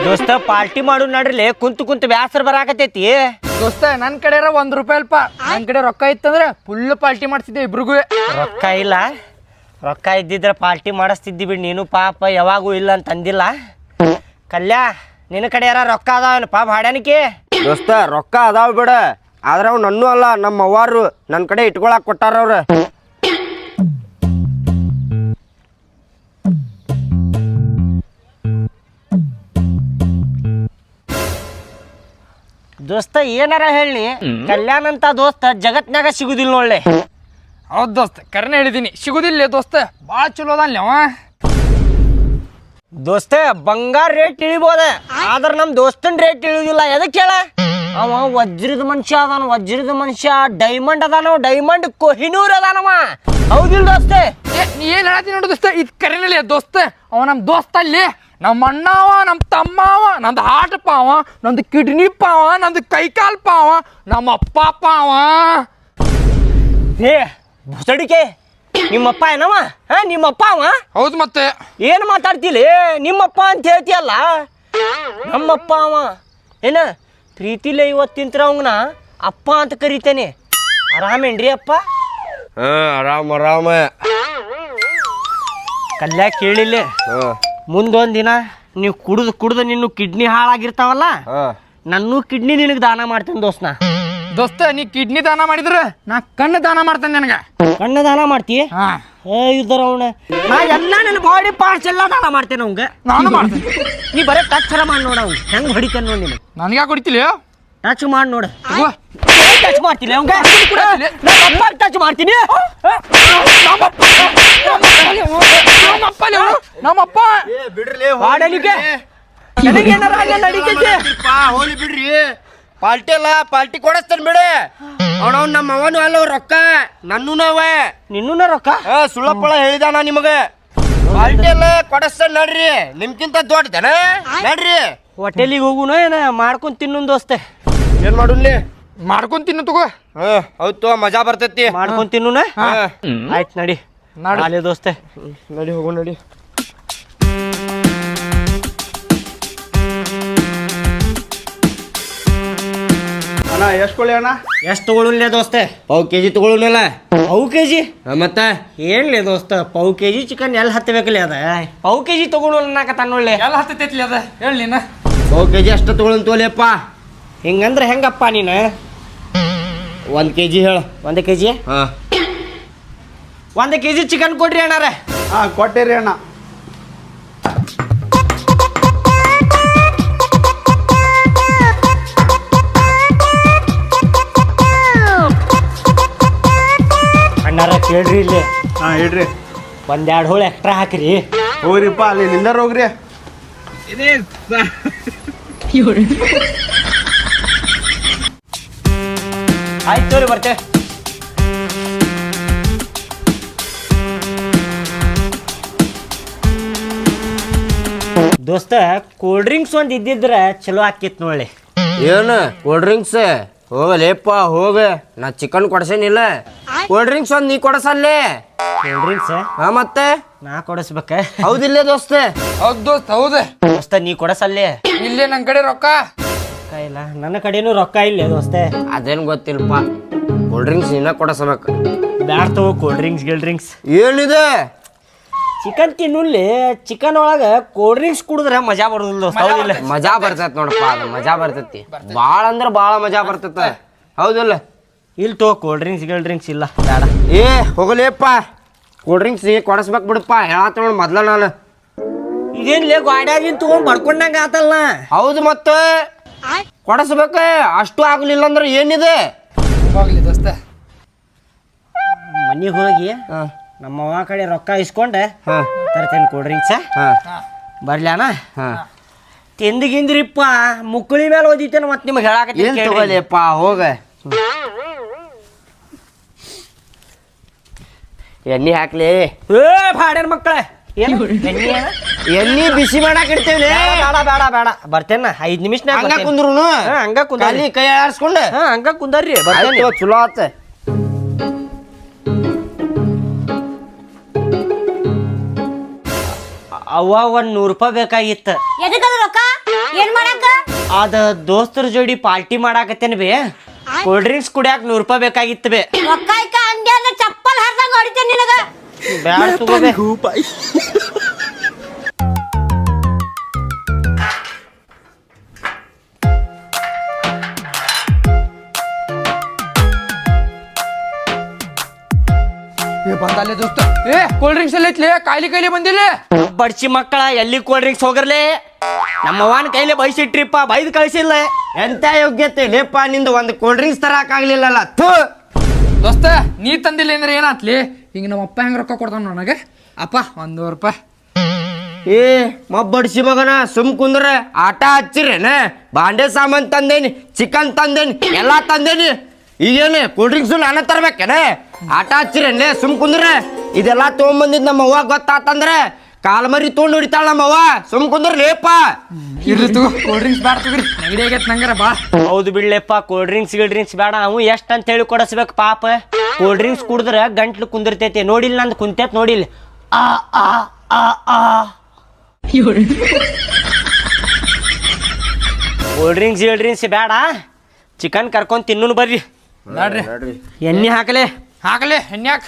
ದೋಸ್ತ ಪಾರ್ಟಿ ಮಾಡು ನಡ್ರಿ ಕುಂತು ಕುಂತು ಬ್ಯಾಸರ ಬರಾಕತೈತಿ. ದೋಸ್ತ ನನ್ ಕಡೆ ₹1 ಅಲ್ಪ. ನನ್ ಕಡೆ ರೊಕ್ಕ ಇತ್ತಂದ್ರೆ ಫುಲ್ ಪಾರ್ಟಿ ಮಾಡ್ತಿದ್ದೆ ಇಬ್ರಿಗೂ. ರೊಕ್ಕ ಇಲ್ಲ, ರೊಕ್ಕ ಇದ್ದಿದ್ರೆ ಪಾರ್ಟಿ ಮಾಡಿಸ್ತಿದ್ದಿ ಬಿಡ್. ನೀನು ಪಾಪ ಯಾವಾಗೂ ಇಲ್ಲ ಅಂತ ಅಂದಿಲ್ಲ. ಕಲ್ಯಾ ನಿನ್ನ ಕಡೆ ರೊಕ್ಕ ಅದಾವನಪ್ಪ ಭಾಡ್ಯಾನಿಕೆ? ದೋಸ್ತ ರೊಕ್ಕ ಅದಾವ ಬಿಡ, ಆದ್ರೆ ಅವ್ ನನ್ನೂ ಅಲ್ಲ, ನಮ್ಮ ಅವ್ವಾರು ನನ್ನ ಕಡೆ ಇಟ್ಕೊಳಕ್ ಕೊಟ್ಟಾರ ಅವ್ರ. ದೋಸ್ತ ಏನಾರ ಹೇಳಿ, ಕಲ್ಯಾಣ ಅಂತ ದೋಸ್ತ ಜಗತ್ನಾಗ ಸಿಗುದಿಲ್ಲ ನೋಡ್ಲೆ. ಹೌದ್ ದೋಸ್ತ, ಕರೆನೆ ಹೇಳಿದೀನಿ, ಸಿಗುದಿಲ್ಲ ದೋಸ್ತ. ಭಾಳ ಚಲೋ ಅದಾನ್ಲಿ ಅವ. ದೋಸ್ತ ಬಂಗಾರ ರೇಟ್ ಇಳಿಬೋದ, ಆದ್ರ ನಮ್ ದೋಸ್ತನ್ ರೇಟ್ ಇಳಿಯೋದಿಲ್ಲ. ಎದಕ್ಕೆ ಹೇಳ? ಅವ ವಜ್ರದ ಮನುಷ್ಯ ಅದಾನ, ವಜ್ರದ ಮನುಷ್ಯ. ಡೈಮಂಡ್ ಅದಾನವ, ಡೈಮಂಡ್ ಕೊಹಿನೂರ್ ಅದಾನವ. ಹೌದಿಲ್ಲ ದೋಸ್ತ? ನೀ ಏನ್ ಹೇಳತ್ತೀನಿ ನೋಡು ದೋಸ್ತ, ಇದು ಕರೆನಲ್ಲಿ ದೋಸ್ತ. ಅವ ನಮ್ ದೋಸ್ತ ಅಲ್ಲಿ, ನಮ್ಮ ಅಣ್ಣವ, ನಮ್ಮ ತಮ್ಮವ, ನಂದು ಹಾರ್ಟ್ ಪಾವ, ನಂದು ಕಿಡ್ನಿ ಪಾವ, ನಂದು ಕೈಕಾಲ್ ಪಾವ, ನಮ್ಮ ಅಪ್ಪ ಪಾವ. ಏ ಬುಸಡಿಕೆ, ನಿಮ್ಮಪ್ಪ ಏನವ? ನಿಮ್ಮಪ್ಪ ಅವ? ಹೌದು ಮತ್ತೆ ಏನು ಮಾತಾಡ್ತಿಲಿ? ನಿಮ್ಮಪ್ಪ ಅಂತ ಹೇಳ್ತೀಯಲ್ಲ. ನಮ್ಮಪ್ಪ ಅವ ಏನ ಪ್ರೀತಿಲೇ ಇವತ್ತಿಂತ್ರ ಅವಂಗನ ಅಪ್ಪ ಅಂತ ಕರಿತೇನೆ. ಆರಾಮೇನ್ರಿ ಅಪ್ಪ? ಆರಾಮ ಆರಾಮ. ಕಲ್ಯಾ ಕೇಳಿಲ್ಲ, ಮುಂದೊಂದ್ ದಿನ ನೀವು ಕುಡ್ದು ನಿನ್ನ ಕಿಡ್ನಿ ಹಾಳಾಗಿರ್ತಾವಲ್ಲ, ನನ್ನೂ ಕಿಡ್ನಿ ನಿನಗೆ ದಾನ ಮಾಡ್ತೇನೆ ದೋಸ್ತ. ದೋಸ್ತ ನೀ ಕಿಡ್ನಿ ದಾನ ಮಾಡಿದ್ರ ನಾ ಕಣ್ಣು ದಾನ ಮಾಡ್ತೇನೆ ನಿನಗ. ಕಣ್ಣು ದಾನ ಮಾಡ್ತೀಯ? ಇದ್ದಾರ ಅವನ ನಾ ಎಲ್ಲ ನನ್ನ ಬಾಡಿ ಪಾರ್ಟ್ಸ್ ಎಲ್ಲ ದಾನ ಮಾಡ್ತೇನೆ ಅವಂಗ. ನಾನು ಮಾಡ್ತೇನೆ. ನೀ ಬರೀ ಟಚ್ ಮಾಡಿ ನೋಡ, ಅವ್ನು ಹೆಂಗ್ ಹೊಡಿತೇನೆ ನೋಡಿ. ನೀನು ನನಗೆ ಹೊಡಿತಿಲ್ಲ? ಟಚ್ ಮಾಡಿ ನೋಡ. ಟಚ್ ಮಾಡ್ತೀನಿ ಅವಂಗ, ಟಚ್ ಮಾಡ್ತೀನಿ. ನಮ್ಮಪ್ಪ ವಾಡಲಿಕ್ಕೆ ನನಗೇನಾರ ನಡಿಕೆ ಹೋಲಿ ಬಿಡ್ರಿ, ಪಾರ್ಟಿ ಅಲ್ಲ, ಪಾರ್ಟಿ ಕೊಡಸ್ತೇನೆ ಬಿಡ. ಅವನವ್ ನಮ್ಮ ಅವನು ಅಲ್ಲ, ರೊಕ್ಕ ನನ್ನೂ ನಾವ. ನಿನ್ನೂ ರೊಕ್ಕ ಸುಳ್ಳಪ್ಪಳ ಹೇಳಿದಾನ ನಿಮಗ. ಪಾರ್ಟಿ ಅಲ್ಲ ಕೊಡಸ್ತೇನೆ ನಡ್ರಿ, ನಿಮ್ಗಿಂತ ದೊಡ್ಡದೇನ ನಡ್ರಿ. ಹೋಟೆಲಿಗೆ ಹೋಗುನ ಏನ ಮಾಡ್ಕೊಂಡ್ ತಿನ್ನು ದೋಸ್ತೆ? ಏನ್ ಮಾಡುನ್ಲಿ? ಮಾಡ್ಕೊಂಡ್ ತಿನ್ನು ತಗೋ. ಹೌದು, ಮಜಾ ಬರ್ತೈತಿ. ಮಾಡ್ಕೊಂಡ್ ತಿನ್ನು. ಆಯ್ತು ನಡಿ ನಾಳೆ ದೋಸ್ತೆ. ನಡಿ ಹೋಗು ನಡಿ. ಅಣ್ಣ ಎಷ್ಟು ಕೊಳ್ಳಿ ಅಣ್ಣ? ಎಷ್ಟು ತಗೊಳ್ಳಲೇ ದೋಸ್ತೆ? ಪಾವ್ ಕೆಜಿ ತಗೊಳ್ಳೋನಲ್ಲ. ಪಾವು ಕೆಜಿ? ಮತ್ತೆ ಏನ್ಲೇ ದೋಸ್ತ, ಪಾವು ಕೆಜಿ ಚಿಕನ್ ಎಲ್ಲ ಹತ್ತಬೇಕಲ್ಲಿ ಅದ. ಪಾವು ಕೆಜಿ ತಗೊಳ್ಳೋಲ್ಲನಾಕತ್ತ ನೋಡ್ಲೆ. ಎಲ್ಲ ಹತ್ತೈತಿ ಅದ, ಹೇಳಿ ನೀನ. ಪಾವ್ ಕೆಜಿ ಅಷ್ಟು ತಗೊಳ್ಳೋನ್ ತೋಲಿಯಪ್ಪ. ಹಿಂಗಂದ್ರೆ ಹೆಂಗಪ್ಪ ನೀನು? 1 kg ಹೇಳು. 1 kg? 1 kg ಚಿಕನ್ ಕೊಡ್ರಿ ಅಣ್ಣಾರ. ಹಾಂ ಕೊಟ್ಟಿರಿ ಅಣ್ಣ. ಅಣ್ಣಾರ ಕೇಳ್ರಿ ಇಲ್ಲಿ. ಹಾಂ ಇಡ್ರಿ. 1-2 ಹೋಳು ಎಕ್ಸ್ಟ್ರಾ ಹಾಕ್ರಿ. ಹೋಗ್ರಿಪ್ಪ, ಅಲ್ಲಿ ನಿಂದಾರ ಹೋಗ್ರಿ. ಆಯ್ತು ತೋರಿ ಬರ್ತೇವೆ. ದೋಸ್ತ ಕೂಲ್ ಡ್ರಿಂಕ್ಸ್ ಒಂದು ಇದ್ದಿದ್ರೆ ಚಲೋ ಆಕಿತ್ತು ನೋಡಿ. ಏನು ಕೋಲ್ಡ್ ಡ್ರಿಂಕ್ಸ್? ಹೋಗಲೇಪ್ಪ ಹೋಗ, ನಾ ಚಿಕನ್ ಕೊಡ್ಸೇನಿಲ್ಲ. ಕೋಲ್ಡ್ ಡ್ರಿಂಕ್ಸ್ ಒಂದು ನೀ ಕೊಡಸಲ್ಲೇ. ಕೂಲ್ ಡ್ರಿಂಕ್ಸ್ ಮತ್ತೆ ನಾ ಕೊಡಿಸ್ಬೇಕ? ಹೌದಿಲ್ಲ ದೋಸ್ತ? ಹೌದ್ ದೋಸ್ತ ಹೌದು. ದೋಸ್ತ ನೀ ಕೊಡಸಲ್ಲೇ? ಇಲ್ಲೇ ನನ್ ಕಡೆ ರೊಕ್ಕ ಇಲ್ಲ, ನನ್ನ ಕಡೆನೂ ರೊಕ್ಕ ಇಲ್ಲ ದೋಸ್ತೆ. ಅದೇನು ಗೊತ್ತಿಲ್ಲಪ್ಪ. ಕೋಲ್ಡ್ ಡ್ರಿಂಕ್ಸ್ ನೀನ ಕೊಡಸಬೇಕು. ಬ್ಯಾಡ ತಗೋ ಕೂಲ್ ಡ್ರಿಂಕ್ಸ್ ಗಿಲ್ ಡ್ರಿಂಕ್ಸ್. ಏನಿದೆ? ಚಿಕನ್ ತಿನ್ನುಲ್ಲಿ, ಚಿಕನ್ ಒಳಗ ಕೋಲ್ಡ್ ಡ್ರಿಂಕ್ಸ್ ಕುಡಿದ್ರೆ ಮಜಾ ಬರೋದಿಲ್ಲ ದೋಸ್ತ. ಹೌದಿಲ್ಲ? ಮಜಾ ಬರ್ತೈತಿ ನೋಡಪ್ಪ, ಅದು ಮಜಾ ಬರ್ತೈತಿ. ಭಾಳ ಅಂದ್ರೆ ಭಾಳ ಮಜಾ ಬರ್ತೈತ. ಹೌದಿಲ್ಲ? ಇಲ್ಲಿ ತಗೋ ಕೋಲ್ಡ್ ಡ್ರಿಂಕ್ಸ್ ಗಿಲ್ ಡ್ರಿಂಕ್ಸ್ ಇಲ್ಲ, ಬೇಡ. ಏ ಹೋಗಲೇಪ್ಪ, ಕೋಲ್ಡ್ ಡ್ರಿಂಕ್ಸ್ ಕೊಡಸ್ಬೇಕು ಬಿಡಪ್ಪ. ಹೇಳತ್ತ ನೋಡಿ ಮೊದ್ಲ ನಾನು. ಇದೇನ್ಲೇ ಗಾಡ್ಯಾಗಿನ್ ತಗೊಂಡ್ ಬಡ್ಕೊಂಡಂಗ ಆತಲ್ಲ. ಹೌದು ಮತ್ತೆ ಕೊಡಸ್ಬೇಕ. ಅಷ್ಟು ಆಗ್ಲಿಲ್ಲ ಅಂದ್ರೆ ಏನಿದೆ? ಹೋಗ್ಲಿ ದೋಸ್ತ. ಮನೆಗೆ ಹೋಗಿ ನಮ್ಮ ಅವ್ವ ಕಡೆ ರೊಕ್ಕ ಇಸ್ಕೊಂಡೆ ತರ್ತೇನೆ ಕೂಲ್ ಡ್ರಿಂಕ್ಸ. ಬರ್ಲ್ಯಾನ? ತಿಂದಿಗಿಂದ್ರಿಪ್ಪ, ಮುಕ್ಕಳಿ ಮೇಲೆ ಓದಿತೇನೆ ಮತ್ತೆ ನಿಮ್ಗೆ ಹೇಳಾಕತ್ತೀನಿ. ತಗೊಳ್ಳಿಯಪ್ಪ ಹೋಗ. ಎಣ್ಣೆ ಹಾಕ್ಲಿ. ಏ ಭಾಡ್ಯಾನ ಮಕ್ಕಳೇ, ಎಣ್ಣೆ ಬಿಸಿ ಮಾಡಾಕ್ ಇಡ್ತೇವೆ. ಬೇಡ ಬೇಡ ಬೇಡ, ಬರ್ತೇನ 5 ನಿಮಿಷನಾಗ. ಹಂಗ ಕುಂದ್ರು ಹಂಗ ಕುಂದ್ರಿ, ಕೈ ಆಡ್ಸ್ಕೊಂಡು. ಹಂಗ ಕುಂದರ್ರಿ. ಬರ್ತೇನೆ. ಚಲೋ ಆತ. ಅವ್ವ 100 ರೂಪಾಯಿ ಬೇಕಾಗಿತ್ತು. ಎದಕ್ಕದು ರೊಕ್ಕ? ಏನ್ ಮಾಡಾಕ ಅದ ದೋಸ್ತರ ಜೋಡಿ ಪಾರ್ಟಿ ಮಾಡಾಕತ್ತೇನ್ ಬೇ ಕೂಲ್ ಡ್ರಿಂಕ್ಸ್ ಕುಡಿಯಾಕ 100 ರೂಪಾಯಿ ಬೇಕಾಗಿತ್ತು ಬೇ ಒಕ್ಕಾಯ್ಕ ಅಂದೆ ಅಂದ್ರೆ ಚಪ್ಪಲ್ ಹರ್ದಂಗ ಹೊಡಿತೇನೆ ನಿನಗ ಬ್ಯಾಡ ತಗೋಬೇ ಬಂದಲ್ಲೇ ದೋಸ್ತ ಕೂಲ್ ಡ್ರಿಂಕ್ಸ್ ಎಲ್ಲ ಐತ್ಲಿ ಕಾಯಿಲೆ ಬಂದಿಲ್ಲ ಬಡ್ಸಿ ಮಕ್ಕಳ ಎಲ್ಲಿ ಕೂಲ್ ಡ್ರಿಂಕ್ಸ್ ಹೋಗರ್ಲೆ ನಮ್ಮವ್ವನ ಕೈಲಿ ಬೈಸಿಟ್ರಿಪ್ಪ ಬೈದ್ ಕಳಿಸಿಲ್ಲ ಎಂತ ಯೋಗ್ಯತೆ ಲೇಪ ನಿಂದ ಒಂದು ಕೂಲ್ ಡ್ರಿಂಕ್ಸ್ ತರಕ್ ಆಗ್ಲಿಲ್ಲಲ್ಲ ಥೂ ದೋಸ್ತ ನೀ ತಂದಿಲ್ಲ ಅಂದ್ರೆ ಏನಾತ್ಲಿ ಹಿಂಗ ನಮ್ಮ ಅಪ್ಪ ಹೆಂಗ್ ರೊಕ್ಕ ಕೊಡ್ತಾನ ನನಗೆ ಅಪ್ಪ 100 ರೂಪಾಯಿ ಏ ಮಬ್ಬಡ್ಸಿ ಮಗನ ಸುಮ್ ಕುಂದ್ರ ಆಟ ಹಚ್ಚಿರೇನ ಬಾಂಡೆ ಸಾಮಾನ್ ತಂದೇನಿ ಚಿಕನ್ ತಂದೇನಿ ಎಲ್ಲಾ ತಂದೇನಿ ಈಗೇನು ಕೂಲ್ ಡ್ರಿಂಕ್ಸ್ ನಾನ ತರ್ಬೇಕೇನ ಆಟ ಹಚ್ಚಿರೇನ್ಲೇ ಸುಮ್ ಕುಂದ್ರ ಇದೆಲ್ಲಾ ತಗೊಂಬಂದಿದ್ ನಮ್ಮ ಅವ್ವ ಗೊತ್ತಾತಂದ್ರೆ ಕಾಲ್ಮರಿ ತೊಗೊಂಡು ಹೊಡಿತಾಳ ನಮ್ಮ ಅವ್ವ ಸುಮ್ ಕುಂದ್ರ ಲೇಪ ಇರ್ಲಿ ತಗೋ ಕೂಲ್ ಡ್ರಿಂಕ್ಸ್ ಬ್ಯಾಡ ತಗೋರಿ ನೆಗಡಿ ಆಗೈತೆ ನಂಗಾರ ಬಾ ಹೌದು ಬಿಡ್ಲೆಪ್ಪ ಕೂಲ್ ಡ್ರಿಂಕ್ಸ್ ಬೇಡ ಅವು ಎಷ್ಟ್ ಅಂತ ಹೇಳಿ ಕೊಡಿಸ್ಬೇಕು ಪಾಪ ಕೂಲ್ ಡ್ರಿಂಕ್ಸ್ ಕುಡಿದ್ರ ಗಂಟ್ಲು ಕುಂದಿರ್ತೈತಿ ನೋಡಿಲ್ಲ ನಂದು ಕುಂತೈತ್ ನೋಡಿಲ್ಲ ಆ ಆ ಆ ಆ ಕೂಲ್ ಡ್ರಿಂಕ್ಸ್ ಬೇಡ ಚಿಕನ್ ಕರ್ಕೊಂಡ್ ತಿನ್ನು ಬರ್ರಿ ನೋಡ್ರಿ ಎಣ್ಣೆ ಹಾಕಲೆ ಹಾಕಲಿ ಹೆಣ್ಯಾಕ್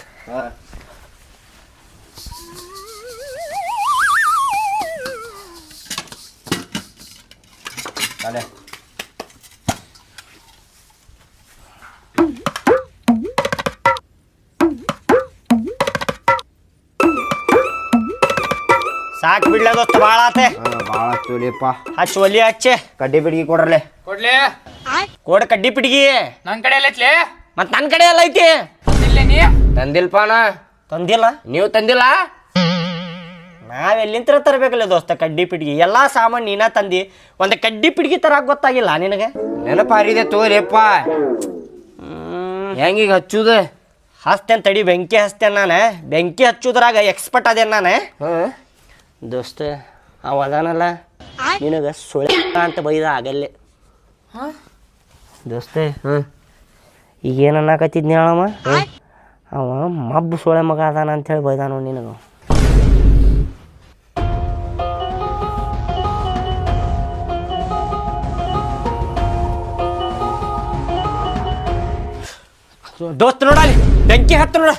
ಸಾಕ್ ಬಿಡ್ಲ ದೋಸ್ತ ಬಾಳ ಆತೆ ಭಾಳ ಲೇಪ ಹಚ್ಚ ಒಲಿ ಹಚ್ಚೆ ಕಡ್ಡಿ ಬಿಡಿಗೆ ಕೊಡ್ರಲೆ ಕೊಡ್ಲಿ ಕೋಡ್ ಕಡ್ಡಿ ಪಿಟ್ಗಿ ನನ್ ಕಡೆ ಎಲ್ಲ ಐತ್ಲಿ ಮತ್ ನನ್ ಕಡೆ ಎಲ್ಲ ಐತಿ ಇಲ್ಲ ನೀ ತಂದಿಲ್ಪಾನ ತಂದಿಲ್ಲ ನೀವು ತಂದಿಲ್ಲ ನಾವೆಲ್ಲಿಂತ್ರ ತರಬೇಕಲ್ಲ ದೋಸ್ತ ಕಡ್ಡಿ ಪಿಟ್ಗಿ ಎಲ್ಲಾ ಸಾಮಾನ್ ನೀನ ತಂದಿ ಒಂದ್ ಕಡ್ಡಿ ಪಿಟ್ಗಿ ತರಾಕ್ ಗೊತ್ತಾಗಿಲ್ಲ ನಿನಗೆ ನೆನಪಾರಿದೆ ತೋರಿಯಪ್ಪ ಹೆಂಗೀಗ ಹಚ್ಚುದ ಹಸ್ತೇನ್ ತಡಿ ಬೆಂಕಿ ಹಸ್ತೇನ್ ನಾನು ಬೆಂಕಿ ಹಚ್ಚುದ್ರಾಗ ಎಕ್ಸ್ಪರ್ಟ್ ಅದೇನ್ ನಾನು ದೋಸ್ತ ಅವ ಅದಾನಲ್ಲ ನಿನಗ ಸುಳೆ ಅಂತ ಬೈದ ಆಗಲ್ಲೇ ದೋಸ್ತ ಈಗ ಏನ್ ಅನ್ನಕತ್ತಿದ್ನಿ ಹೇಳಮ್ಮ ಅವ ಮಬ್ಬು ಸೊಳೆ ಮಗ ಅದಾನ ಅಂತ ಹೇಳಿ ಬೈದಾನು ನಿನಗ ದೋಸ್ತ ನೋಡಲಿ ಬೆಂಕಿ ಹತ್ತ ನೋಡ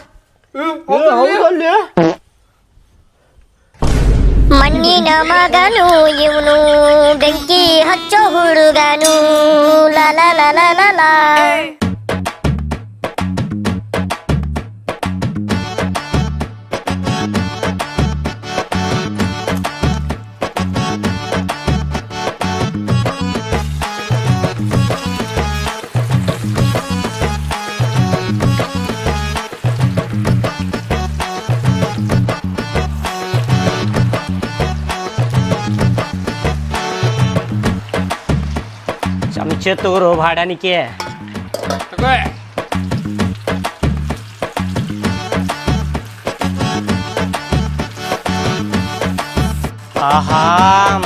ಮಣ್ಣಿನ ಮಗನು ಇವನು ಬೆಂಕಿ ಹಚ್ಚೋ ಹುಡುಗನು ಲಲ ಲಲ ಲಲ ಚಮಚೆ ತಗೋರು ಭಾಡಾನಿಕೆ ತಗೋ ಆಹಾ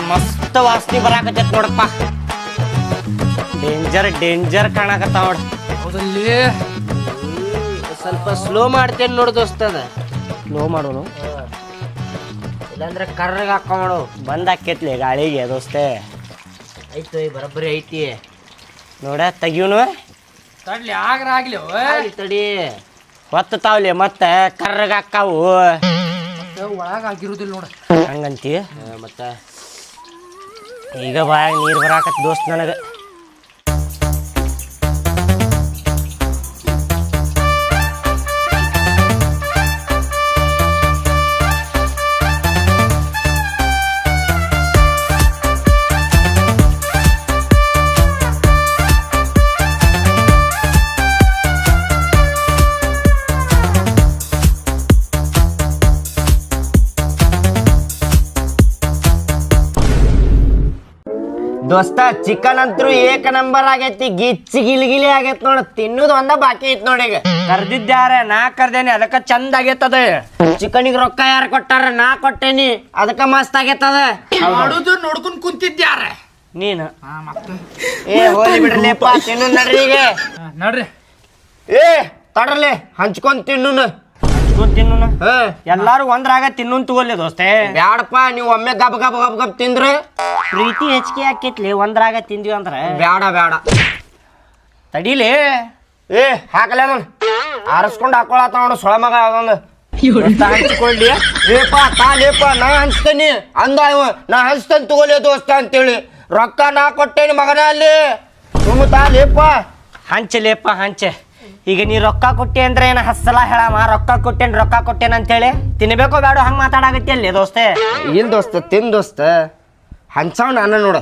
ಮಸ್ತ್ ವಾಸನೆ ಬರಾಕತ್ತೈತ್ ನೋಡಪ್ಪ ಡೇಂಜರ್ ಕಾಣಕತ್ತಾವ ನೋಡ ಹೌದಲ್ಲಿ ಸ್ವಲ್ಪ ಸ್ಲೋ ಮಾಡ್ತೇನೆ ನೋಡು ದೋಸ್ತ ಅದ ಸ್ಲೋ ಮಾಡೋನು ಇಲ್ಲಾಂದ್ರೆ ಕರ್ರಗೆ ಹಾಕೋಣ ಬಂದ್ ಹಾಕೈತ್ಲಿ ಗಾಳಿಗೆ ದೋಸ್ತೆ ಐತು ಬರಬ್ಬರಿ ಐತಿ ನೋಡ ತೆಗಿಯೋನು ತಡ್ಲಿ ಆಗ್ರ ಆಗ್ಲಿ ತಡಿ ಹೊತ್ತು ತಾವ್ಲಿ ಮತ್ತೆ ಕರ್ರಗ ಹಾಕಾವು ಒಳಗ ಆಗಿರುದಿಲ್ಲ ನೋಡ ಹಂಗಂತಿ ಮತ್ತ ಈಗ ಬಾಯಾಗ ನೀರು ಬರಾಕತ್ ದೋಸ್ತ್ ನನಗೆ ದೋಸ್ತ ಚಿಕನ್ ಅಂತೂ ಏಕ ನಂಬರ್ ಆಗೈತಿ ಗಿಚ್ಚಿ ಗಿಲಿ ಆಗೈತಿ ನೋಡ ತಿನ್ನೋದು ಒಂದ ಬಾಕಿ ಐತಿ ನೋಡಿ ಈಗ ಕರ್ದಿದ್ಯಾರೆ ನಾ ಕರ್ದೇನಿ ಅದಕ್ಕ ಚಂದ ಆಗೈತದ ಚಿಕನಿಗೆ ರೊಕ್ಕ ಯಾರು ಕೊಟ್ಟಾರ ನಾ ಕೊಟ್ಟೇನಿ ಅದಕ್ಕ ಮಸ್ತ್ ಆಗೈತದ ಮಾಡುದು ನೋಡ್ಕೊಂಡ್ ಕುಂತಿದ್ಯಾರ ನೀನು ಮತ್ತೆ ಏ ಹೋಲಿ ಬಿಡ್ರಲಿಪ್ಪ ತಿನ್ನು ನಡ್ರಿ ಈಗ ನೋಡ್ರಿ ಏ ತಡ್ರಲಿ ಹಂಚ್ಕೊಂಡ್ ತಿನ್ನು ತಿನ್ನು ಹಾ ಎಲ್ಲಾರು ಒಂದ್ರಾಗ ತಿನ್ನು ತಗೋಲಿ ದೋಸ್ತೆ. ಬ್ಯಾಡಪ್ಪ ನೀವು ಒಮ್ಮೆ ಗಬ್ ಗಬ್ ಗಬ್ ಗಬ್ ತಿಂದ್ರೆ ಪ್ರೀತಿ ಹೆಚ್ಚಿಗೆ ಆಕೈತ್ಲಿ ಒಂದ್ರಾಗ ತಿಂದ್ವಿ ಅಂದ್ರ. ಬ್ಯಾಡ ಬ್ಯಾಡ ತಡೀಲಿ. ಏ ಹಾಕಲೇ ಅದನ್ನ ಆರಿಸ್ಕೊಂಡು ಹಾಕೊಳತ್ತ ನೋಡು ಸೊಳ ಮಗ ಅದೊಂದು ಹಂಚ್ಕೊಳ್ಳಿ. ಲೇಪ ಲೇಪ ನಾ ಹಂಚ್ತೇನಿ ಅಂದ ಇವ ನಾ ಹಂಚ್ತೇನೆ ತಗೋಲಿ ದೋಸ್ತ ಅಂತೇಳಿ ರೊಕ್ಕ ನಾ ಕೊಟ್ಟೇನಿ ಮಗನ ಅಲ್ಲಿ ಸುಮ್ಮ ಲೇಪ ಹಂಚಲೇಪ ಹಂಚೆ. ಈಗ ನೀ ರೊಕ್ಕ ಕೊಟ್ಟಿ ಅಂದ್ರೆ ಏನ ಹස්සಲ ಹೇಳಮ್ಮ, ರೊಕ್ಕ ಕೊಟ್ಟೇನ್ ಅಂತೇಳಿ ತಿನ್ಬೇಕೋ ಬೇಡ ಹಂಗ ಮಾತಾಡಕತ್ತಿ ಅಲ್ಲಿ ದೋಸ್ತೆ. ಇಲ್ ದೋಸ್ತ ತಿನ್ ದೋಸ್ತ ಹಂಚವ್ ನಾನು ನೋಡು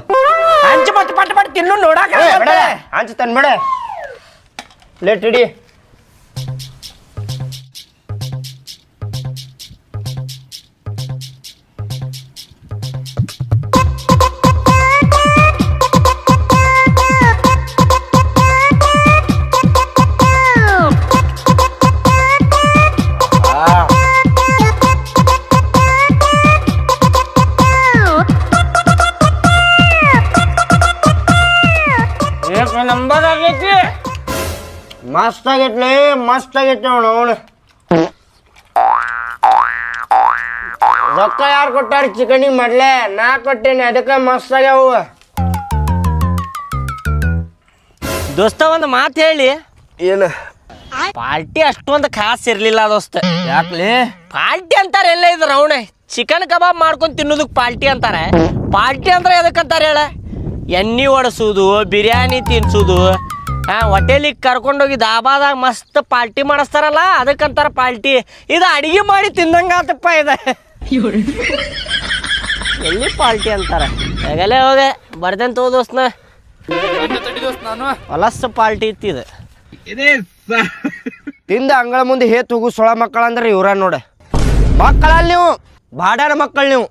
ಹಂಚ ಪಟ್ ಪಟ್ ಪಟ್ ತಿನ್ನು ನೋಡಾಕ ಹಂಚ್ತಾನೆ ಬೇಡ ಲೇಟ್ ಇಡಿ. ನಂಬರ್ ಆಗೈತಿ. ಮಸ್ತ್ ಆಗೈತ್ಲಿ ಮಸ್ತ್ ಆಗೈತಿ ನೋಡು. ರೊಕ್ಕ ಯಾರು ಕೊಟ್ಟಾರ ಚಿಕನಿಗೆ ಮಾಡ್ಲೆ ನಾ ಕೊಟ್ಟೇನಿ ಅದಕ್ಕೆ ಮಸ್ತ್ ಆಗ್ಯಾವು. ದೋಸ್ತ ಒಂದು ಮಾತು ಹೇಳಿ. ಏನು ಪಾರ್ಟಿ ಅಷ್ಟೊಂದು ಖಾಸ್ ಇರ್ಲಿಲ್ಲ ದೋಸ್ತ. ಯಾಕ್ಲಿ ಪಾರ್ಟಿ ಅಂತಾರೆ ಎಲ್ಲ ಇದ್ರ ಅವಣೆ ಚಿಕನ್ ಕಬಾಬ್ ಮಾಡ್ಕೊಂಡು ತಿನ್ನೋದಕ್ಕೆ ಪಾರ್ಟಿ ಅಂತಾರೆ. ಪಾರ್ಟಿ ಅಂದ್ರೆ ಎದಕ್ಕಂತಾರೆ ಹೇಳ? ಎಣ್ಣೆ ಒಡಿಸೋದು, ಬಿರಿಯಾನಿ ತಿನ್ಸೋದು, ಹೋಟೆಲಿಗೆ ಕರ್ಕೊಂಡೋಗಿ ದಾಬಾದಾಗ ಮಸ್ತ್ ಪಾರ್ಟಿ ಮಾಡಿಸ್ತಾರಲ್ಲ ಅದಕ್ಕಂತಾರ ಪಾರ್ಟಿ. ಇದು ಅಡಿಗೆ ಮಾಡಿ ತಿಂದಂಗಾತಪ್ಪ ಇದೆ. ಎಲ್ಲಿ ಪಾರ್ಟಿ ಅಂತಾರ? ಹೇಗಲೇ ಹೋಗೆ ಬರ್ದೇನ್ ತಗೋ ದೋಸ್ತ್ನ. ನಾನು ಹೊಲಸ್ ಪಾರ್ಟಿ ಇತ್ತಿದೆ. ತಿಂದ ಅಂಗಳ ಮುಂದೆ ಹೇತ್ ಹೋಗು ಸೊಳ ಮಕ್ಕಳಂದ್ರೆ ಇವ್ರ ನೋಡ ಮಕ್ಕಳಲ್ಲಿ ನೀವು ಬಾಡ್ಯಾರ ಮಕ್ಕಳು ನೀವು.